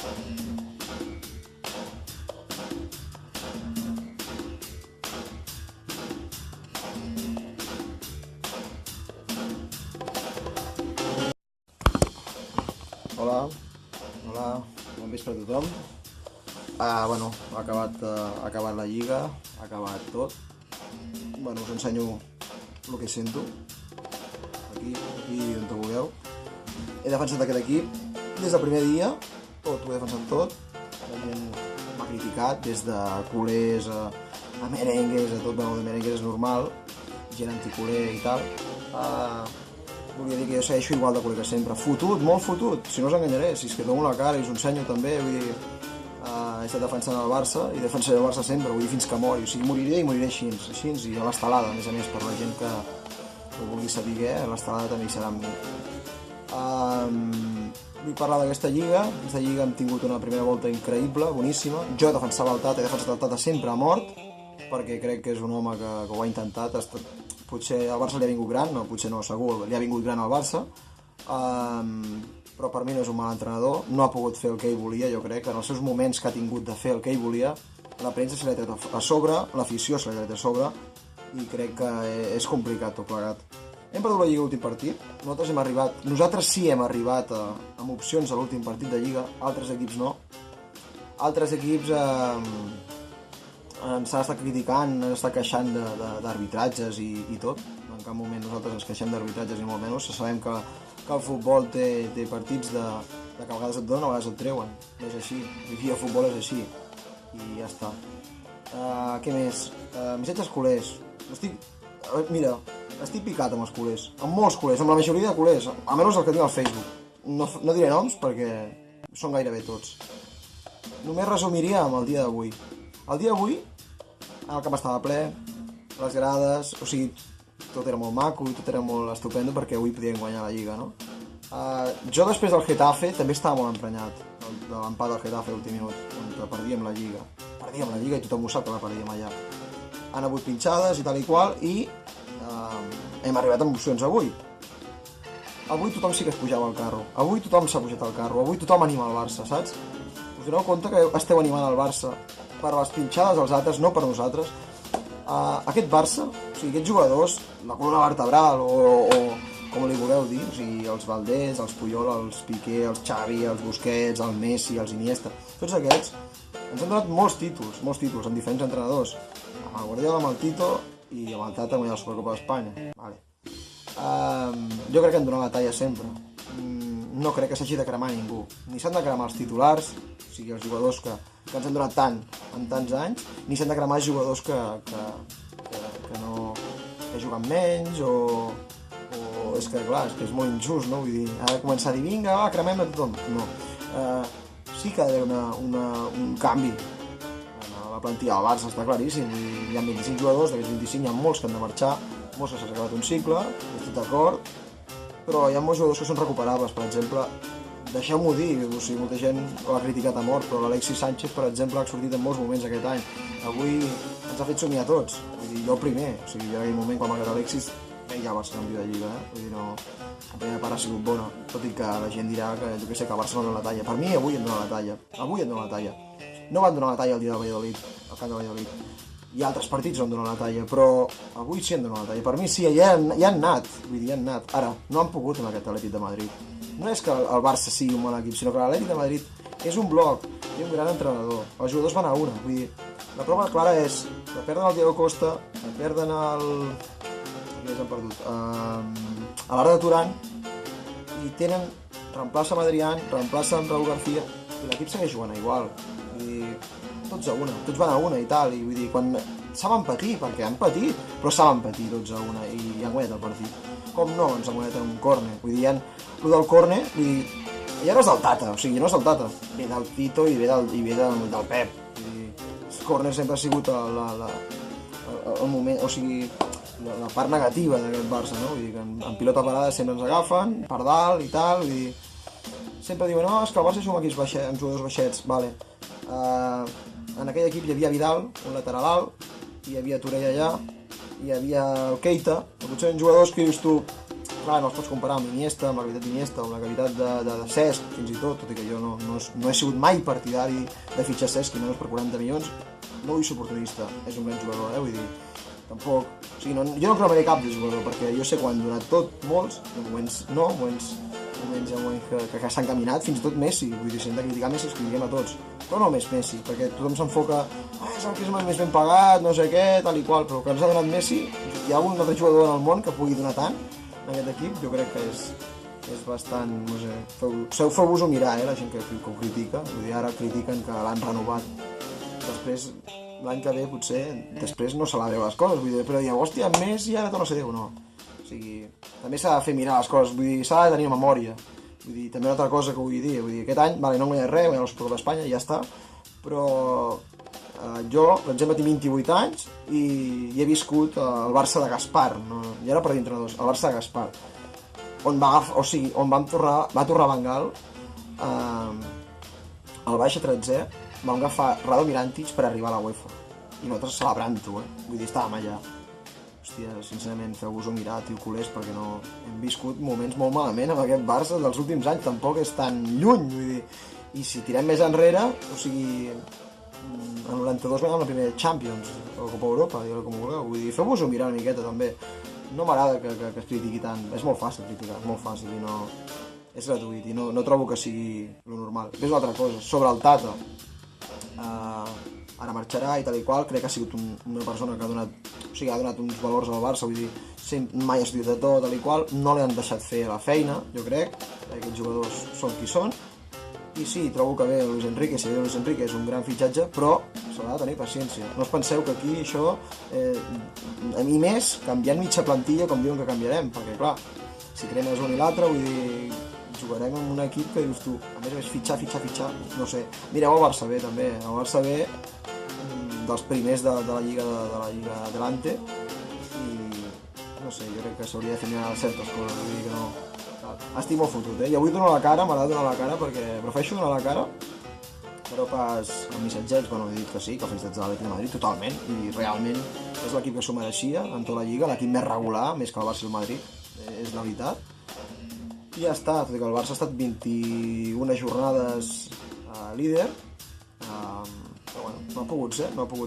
Hola, hola, bon vespre a tothom. Bueno, ha acabat la lliga, ha acabat tot. Bueno, us ensenyo el que sento. Aquí on vulgueu. He defensat aquest equip des del primer dia, tot, ho he defensat tot. La gent m'ha criticat, des de culers a merengues, a tot, bueno, de merengues és normal, gent anticuler i tal. Volia dir que jo segueixo igual de culer que sempre. Fotut, molt fotut, si no us enganyaré, si és que dono la cara i us ensenyo també, vull dir, he estat defensant el Barça i defensaré el Barça sempre, vull dir, fins que mori, o sigui, moriré i moriré així, i a l'estelada, a més, per la gent que ho vulgui saber, l'estelada també hi serà amb mi. Vull parlar d'aquesta lliga hem tingut una primera volta increïble, boníssima. Jo defensava el Tata, he defensat el Tata sempre a mort, perquè crec que és un home que ho ha intentat. Potser al Barça li ha vingut gran, no, potser no, segur, li ha vingut gran al Barça, però per mi no és un mal entrenador, no ha pogut fer el que ell volia, jo crec, en els seus moments que ha tingut de fer el que ell volia, la premsa se l'ha tret a sobre, l'afició se l'ha tret a sobre, i crec que és complicat tot plegat. Hem perdut la Lliga a l'últim partit, nosaltres sí hem arribat amb opcions a l'últim partit de Lliga, altres equips no. Altres equips ens ha estat criticant, ens està queixant d'arbitratges i tot. En cap moment nosaltres ens queixem d'arbitratges ni molt menys. Sabem que el futbol té partits que a vegades et donen, a vegades et treuen. És així, vivir el futbol és així. I ja està. Què més? Missatges culers. Mira, estic picat amb els culers. Amb molts culers, amb la majoria de culers. Almenys el que tinc al Facebook. No diré noms perquè són gairebé tots. Només resumiria amb el dia d'avui. El dia d'avui, el camp estava ple, les grades, o sigui, tot era molt maco i tot era molt estupendo perquè avui podíem guanyar la Lliga, no? Jo després del Getafe també estava molt emprenyat, de l'empat del Getafe a l'últim minut, on perdíem la Lliga. Perdíem la Lliga i tothom ho sap que la perdíem allà. Han hagut pinxades i tal i qual i hem arribat amb opcions avui. Avui tothom sí que es pujava al carro, avui tothom s'ha pujat al carro, avui tothom anima el Barça, saps? Us doneu compte que esteu animant el Barça per les pinxades dels altres, no per nosaltres. Aquest Barça, o sigui, aquests jugadors, la columna vertebral o com li voleu dir, o sigui, els Valdés, els Puyol, els Piqué, els Xavi, els Busquets, el Messi, els Iniesta, tots aquests ens han donat molts títols amb diferents entrenadors. Amb el Guardiola, amb el Tito i amb el Tata guanyar la Supercopa d'Espanya. Jo crec que han donat la talla sempre. No crec que s'hagi de cremar ningú. Ni s'han de cremar els titulars, o sigui, els jugadors que ens han donat tant en tants anys, ni s'han de cremar els jugadors que juguen menys o és que clar, és que és molt injust, no? Vull dir, ha de començar a dir vinga, va, cremem a tothom. No. Sí que ha d'haver un canvi. La plantilla del Barça està claríssim. Hi ha 25 jugadors, d'aquests 25 hi ha molts que han de marxar, molts que s'ha acabat un cicle, estic d'acord, però hi ha molts jugadors que són recuperables. Per exemple, deixeu-m'ho dir, o sigui, molta gent ho ha criticat a mort, però l'Alexis Sánchez, per exemple, ha sortit en molts moments aquest any. Avui ens ha fet somiar tots, vull dir, jo el primer, o sigui, en aquell moment quan m'ha quedat Alexis, ja va ser campió de Lliga, vull dir, no, la primera part ha sigut bona, tot i que la gent dirà que, jo què sé, que el Barça no dona la talla. Per mi avui em dona la talla, avui em dona la talla. No van donar la talla el dia del Valladolid, al camp de Valladolid. Hi ha altres partits on donen la talla, però avui sí em donen la talla. Per mi sí, ja han anat, vull dir, ja han anat. Ara, no han pogut amb aquest Atlètic de Madrid. No és que el Barça sigui un mal equip, sinó que l'Atlètic de Madrid és un bloc i un gran entrenador. Els jugadors van a una, vull dir, la prova clara és que perden el Diego Costa, que perden el... Què han perdut? A l'Arda Turan, i tenen... Reemplaça amb Adrián, reemplaça amb Raúl García, i l'equip segueix jugant igual. Vull dir, tots a una, tots van a una i tal, i vull dir, quan saben patir, perquè han patit, però saben patir tots a una, i han guanyat el partit. Com no ens han guanyat en un córner? Vull dir, el del córner, vull dir, ja no és del Tata, o sigui, no és del Tata, ve del Tito i ve del Pep. Vull dir, el córner sempre ha sigut el moment, o sigui, la part negativa d'aquest Barça, no? Vull dir que en pilota parada sempre ens agafen, per dalt i tal, vull dir... Sempre diuen, no, és que el Barça juga amb jugadors baixets, vale. En aquell equip hi havia Vidal, un lateral alt, hi havia Torell allà, hi havia el Keita, que potser eren jugadors que dius tu, clar, no els pots comparar amb Iniesta, amb la qualitat d'Iniesta, amb la qualitat de Cesc, fins i tot i que jo no he sigut mai partidari de fitxar Cesc, i menys per 40 milions. No vull ser oportunista, és un gran jugador, vull dir, tampoc... O sigui, jo no cremaré cap de jugador, perquè jo sé quan donat tot, molts, en moments no, en moments que s'han caminat, fins i tot Messi, vull dir, si hem de criticar Messi, els critiquem a tots, però no més Messi, perquè tothom s'enfoca, és el que és més ben pagat, no sé què, tal i qual, però que ens ha donat Messi, hi ha algun altre jugador en el món que pugui donar tant en aquest equip, jo crec que és bastant, no sé, feu-vos-ho mirar, la gent que ho critica, vull dir, ara critiquen que l'han renovat, després, l'any que ve, potser, després no se la veu les coses, vull dir, però dieu, hòstia, Messi ara torna a ser Déu, no. O sigui, també s'ha de fer mirar les coses, vull dir, s'ha de tenir memòria. Vull dir, també una altra cosa que vull dir, aquest any, vale, no guanyat res, guanyat el Supercopa d'Espanya i ja està, però jo, per exemple, tinc 28 anys i he viscut el Barça de Gaspar, no? Ja era per dir entrenadors, el Barça de Gaspar, on va tornar Van Gaal al Baixa 13, vam agafar Rado Mirantic per arribar a la UEFA, i nosaltres celebrant-ho, vull dir, estàvem allà. Hòstia, sincerament, feu-vos-ho mirar, tio culers, perquè no... Hem viscut moments molt malament amb aquest Barça dels últims anys, tampoc és tan lluny, vull dir... I si tirem més enrere, o sigui... En 92 guanyàvem la primera Champions, o Copa Europa, digueu-ho com vulgueu, vull dir, feu-vos-ho mirar una miqueta, també. No m'agrada que es critiqui tant, és molt fàcil criticar, és molt fàcil, i no... És gratuït, i no trobo que sigui lo normal. És una altra cosa, sobre el Tata, ara marxarà i tal i qual, crec que ha sigut una persona que ha donat uns valors al Barça, vull dir, mai ha estudiat de tot, tal i qual, no li han deixat fer la feina, jo crec, aquests jugadors són qui són, i sí, trobo que ve Luis Enrique, si ve Luis Enrique és un gran fitxatge, però s'ha de tenir paciència, no us penseu que aquí això, a mi més, canviant mitja plantilla com diuen que canviarem, perquè clar, si cremes un i l'altre, vull dir, jugarem amb un equip que dius tu, a més fitxar, no sé, mireu el Barça B també, el Barça B dels primers de la Lliga Adelante, i no sé, jo crec que s'hauria de fer mirar certes coses, vull dir que no... Estic molt fotut, i avui dono la cara, m'agrada donar la cara, perquè prefereixo donar la cara, però pas amb missatgets, bueno, he dit que sí, que felicitats a l'Atlètic de Madrid, totalment, i realment és l'equip que s'ho mereixia en tota la Lliga, l'equip més regular, més que el Barça i el Madrid, és la veritat. I ja està, tot i que el Barça ha estat 21 jornades líder, però bueno, no ha pogut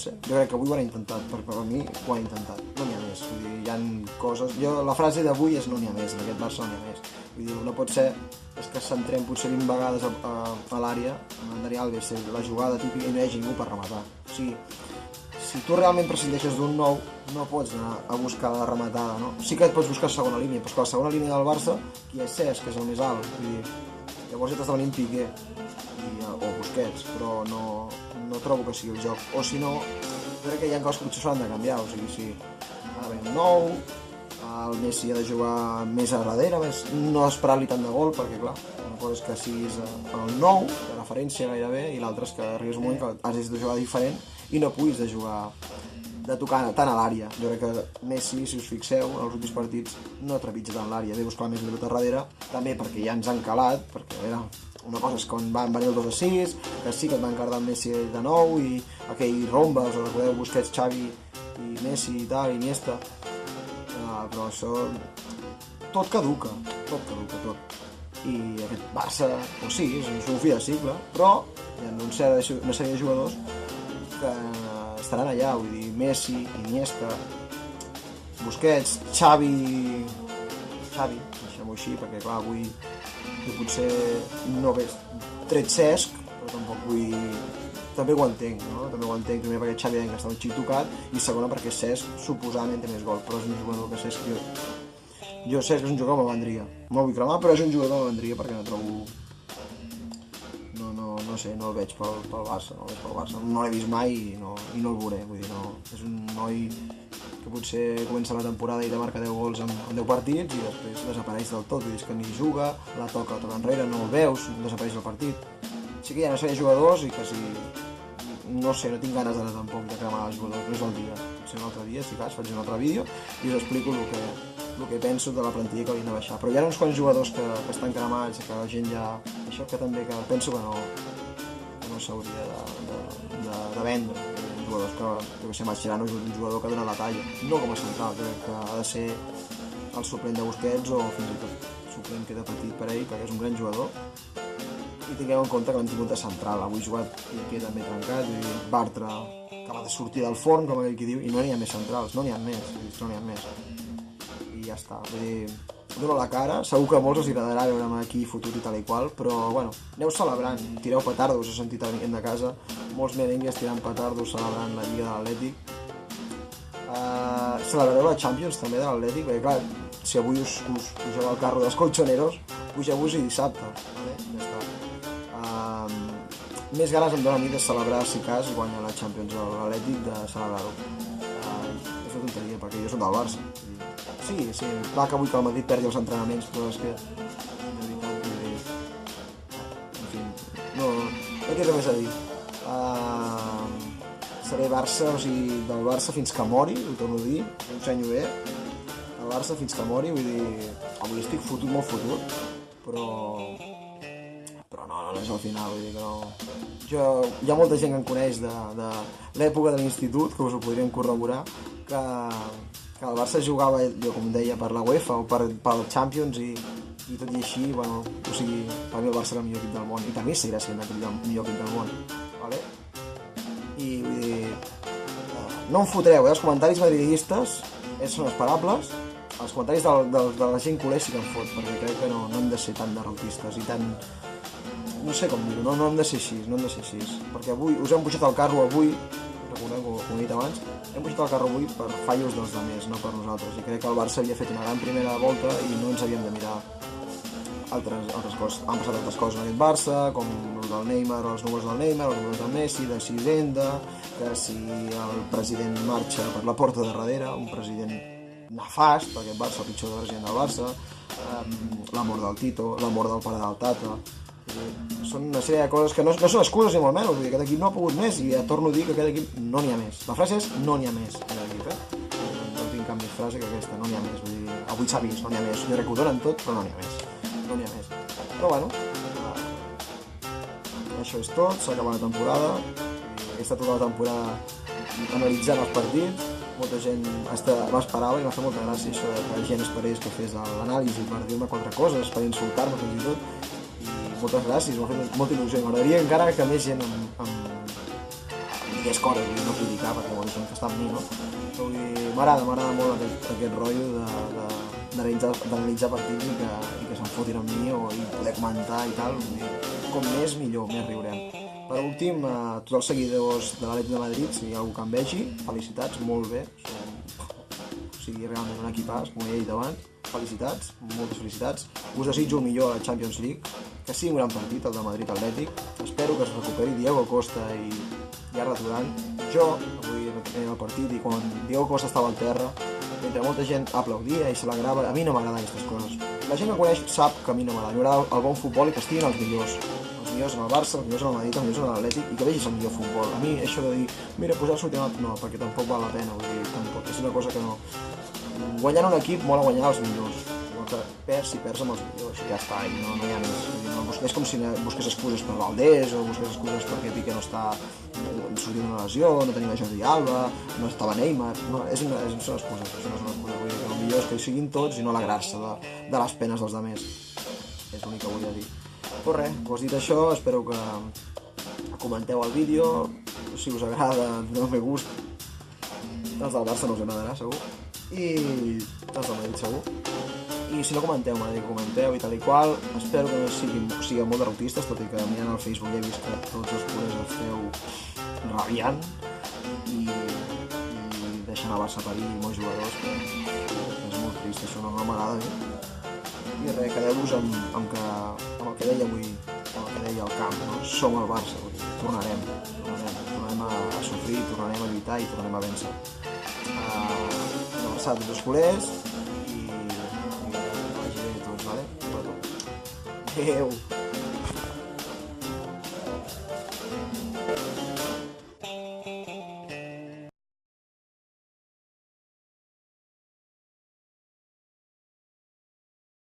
ser. Jo crec que avui ho han intentat, perquè per mi ho han intentat, no n'hi ha més, vull dir, hi ha coses... La frase d'avui és no n'hi ha més, en aquest Barça no n'hi ha més. Vull dir, no pot ser, és que s'entrem potser 20 vegades a l'àrea, amb Dani Alves, la jugada típica i no hi hagi ningú per rematar. O sigui, si tu realment prescindeixes d'un nou, no pots anar a buscar la rematada, no? Sí que et pots buscar segona línia, però és que la segona línia del Barça, qui és Cesc, que és el més alt, vull dir, llavors ja t'està venint Piqué, o Busquets, però no trobo que sigui el joc. O si no, jo crec que hi ha coses que potser s'han de canviar, o sigui, si ara ve un nou, el Messi ha de jugar més a darrere, no esperar-li tant de gol, perquè clar, una cosa és que siguis el nou, de referència gairebé, i l'altra és que arribis un moment que has de jugar diferent i no puguis de jugar, de tocar tant a l'àrea. Jo crec que Messi, si us fixeu, en els últims partits no trepitja tant l'àrea, ve buscar més minut a darrere, també perquè ja ens han calat, perquè era una cosa és quan van venir el 2-6, que sí que et van cardar Messi de nou, i aquell romba, us recordeu, Busquets, Xavi i Messi i tal, Iniesta, però això tot caduca, tot. I aquest Barça, doncs sí, és un fi de cicle, però hi ha una sèrie de jugadors que estaran allà, vull dir, Messi, Iniesta, Busquets, Xavi, deixem-ho així, perquè clar, avui potser no hagués tret Cesc, però tampoc vull... També ho entenc, no? També ho entenc, primer perquè Xavi que està un xic tocat, i segona perquè Cesc suposadament té més gol, però és un jugador que Cesc jo Cesc és un jugador que me vendria. No vull cremar, però és un jugador que me vendria perquè no trobo... No sé, no el veig pel Barça, no l'he vist mai i no el veuré, vull dir, no... És un noi que potser comença la temporada i te marca 10 gols en 10 partits i després desapareix del tot, vull dir, que ni juga, la toca enrere, no el veus, desapareix el partit. Sí que hi ha una sèrie de jugadors i que si... No sé, no tinc ganes ara tampoc de cremar els jugadors, no és el dia. Potser un altre dia, si cas, faig un altre vídeo i us explico el que penso de la plantilla que haurien de baixar. Però hi ha uns quants jugadors que estan cremats i que la gent ja... Això que també que penso que no s'hauria de vendre. Jugadors que Mascherano és un jugador que dona la talla, no com a central, crec que ha de ser el suplent de Busquets o fins i tot suplent queda petit per ell perquè és un gran jugador. I tinguem en compte que l'han tingut de central. Avui jugat i queda també trencat, i Bartra acaba de sortir del forn, com aquell qui diu, i no n'hi ha més centrals, no n'hi ha més. I ja està, vull dir, dono la cara, segur que a molts els agradarà veure'm aquí fotut i tal i qual, però bueno, aneu celebrant, tireu petardos, he sentit en de casa, molts merengues tirant petardos celebrant la Lliga de l'Atlètic. Celebrareu la Champions també de l'Atlètic, perquè clar, si avui us pugeu al carro dels colchoneros, pugeu-vos i dissabte, vale? Ja està. Més ganes em dóna a mi de celebrar, si cas, guanya la Champions de l'Atlètic, de celebrar-ho. És una tonteria, perquè jo soc del Barça. Sí, clar que vull que el Madrid perdi els entrenaments, però és que... En fi, no té res més a dir. Seré Barça, o sigui, del Barça fins que mori, ho torno a dir, ho ensenyo bé. Del Barça fins que mori, vull dir, avui estic fotut, molt fotut, però no és al final, vull dir que no... Hi ha molta gent que em coneix de l'època de l'institut, que us ho podrien corroborar, que el Barça jugava, jo com deia, per la UEFA o pel Champions i tot i així, bueno, o sigui, per mi el Barça era el millor equip del món i per mi seguirà sent el millor equip del món, vale? I vull dir, no em fotreu, els comentaris madridistes són esperables, els comentaris de la gent culé sí que em fot, perquè crec que no hem de ser tan derrotistes i tan... no sé com dir-ho, no hem de ser així, perquè avui us hem pujat al carro avui, recordeu, com he dit abans, hem pujat al carro avui per fallos dels altres, no per nosaltres, i crec que el Barça havia fet una gran primera volta i no ens havíem de mirar altres coses. Han passat altres coses en aquest Barça, com el del Neymar, els números del Neymar, els números del Messi, de si Hisenda, que si el president marxa per la porta de darrere, un president nefast, perquè el Barça, el pitjor president del Barça, la mort del Tito, la mort del pare del Tata. Són una sèrie de coses que no són excuses ni molt menys, vull dir, aquest equip no ha pogut més i ja torno a dir que aquest equip no n'hi ha més. La frase és no n'hi ha més, aquest equip, no tinc cap més frase que aquesta, no n'hi ha més, vull dir, avui s'ha vist, no n'hi ha més, jo crec que ho donen tot, però no n'hi ha més, però bueno, això és tot, s'ha acabat la temporada, he estat tota la temporada analitzant els partits, molta gent m'esperava i m'ha fet molta gràcia això que la gent esperés que fes l'anàlisi per dir-me 4 coses, per insultar-me fins i tot. Moltes gràcies, m'ha fet molta il·lusió. M'agradaria encara que més gent em digués coses, no criticar, perquè bueno, això està amb mi, no? M'agrada molt aquest rotllo d'analitzar partits i que se'n fotin amb mi i poder comentar i tal. Com més, millor, més riurem. Per últim, a tots els seguidors de l'Atlètic de Madrid, si hi ha algú que em vegi, felicitats, molt bé. O sigui, realment un equipàs, com he dit abans. Felicitats, moltes felicitats. Us desitjo el millor a la Champions League, que sigui un gran partit, el de Madrid-Atlètic. Espero que es recuperi Diego Costa i Arda Turan. Jo, avui el partit, i quan Diego Costa estava al terra, mentre molta gent aplaudia i celebrava, a mi no m'agraden aquestes coses. La gent que coneix sap que a mi no m'agrada. M'agrada el bon futbol i que estiguin els millors en el Barça, els millors en el Madrid, els millors en l'Atlètic, i que vegis el millor futbol. A mi això de dir, mira, posar-se l'últim, no, perquè tampoc val la pena, vull dir, tampoc, és una cosa que no... Guanyant un equip mola guanyar els millors, que perds amb els millors, ja està, i no hi ha més. És com si busqués excuses per Valdés o busqués excuses perquè Piqué no està sortint d'una lesió, no tenim a Jordi Alba, no estava Neymar, no, són excuses, això no és una excusa, vull dir que el millor és que hi siguin tots i no alegrar-se de les penes dels altres, és l'únic que volia dir. Però res, doncs dit això, espero que comenteu el vídeo, si us agrada, doneu me gust, els del Barça no us agradarà segur, i els del Madrid segur. I si no comenteu, m'agradaria que comenteu i tal i qual. Espero que no sigueu molt derrotistes, tot i que mirant al Facebook ja he vist que tots els culers els feu rabiant i deixant a Barça parir molts jugadors, que és molt trist, això no m'agrada. I res, quedeu-vos amb el que deia avui, amb el que deia al camp, no? Som el Barça, tornarem a sofrir, tornarem a lluitar i tornarem a vèncer. Una abraçada a tots els culers, vale? Adéu!